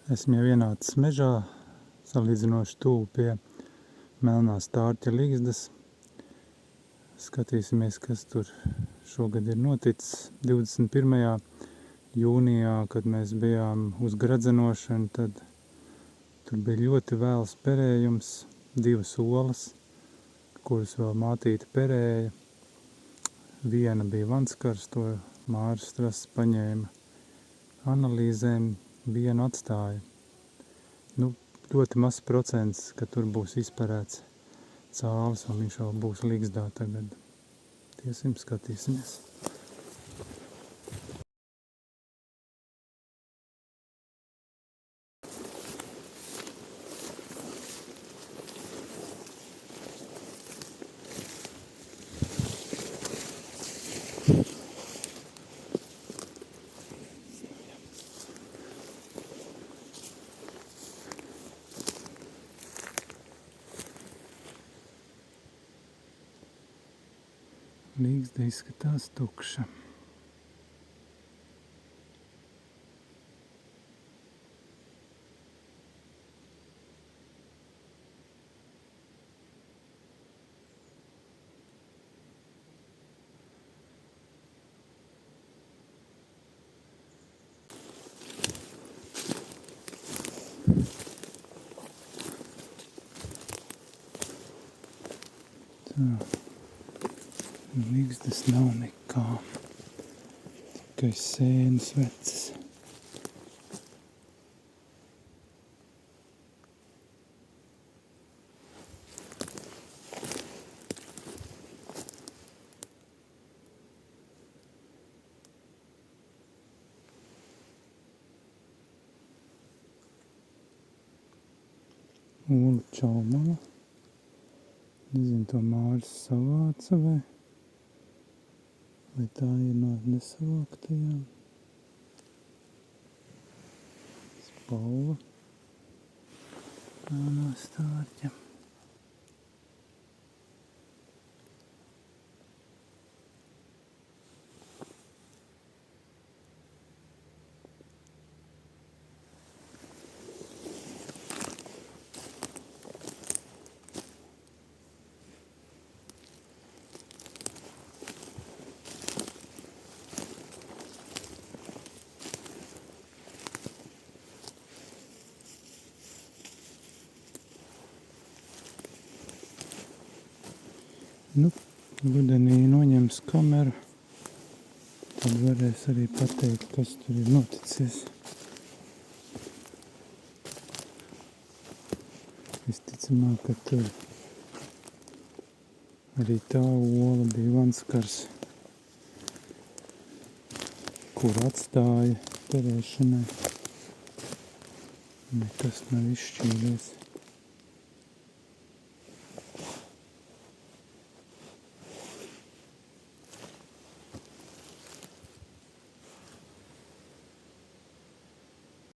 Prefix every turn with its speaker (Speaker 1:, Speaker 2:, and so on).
Speaker 1: Esmu jau ienācis mežā, salīdzinoši tuvu pie melnā stārķa ligzdas. Skatīsimies, kas tur šogad ir noticis. 21. jūnijā, kad mēs bijām uz gradzenošanu, tad tur bija ļoti vēls perējums, 2 olas, kuras vēl mātīte perēja. Viena bija vanskars, to Māris Strass paņēma analīzēm, vienu atstāja. Ļoti mazs procents, ka tur būs izperēts cālis un viņš vēl būs ligzdā tagad. Tiesim, skatīsimies. Ligzda izskatās tukša. Tā. Ligzdas nav nekā, tikai sēnes vecas. Olu čaumala. Nezinu, to Māris savāca vai tā ir no nesavāktajām. Spalva no stārķa. Rudenī noņems kameru, tad varēs arī pateikt, kas tur ir noticies. Visticamāk, ka tur arī tā ola bija vanskars, kur atstāja perēšanai. Nekas nav izšķīries.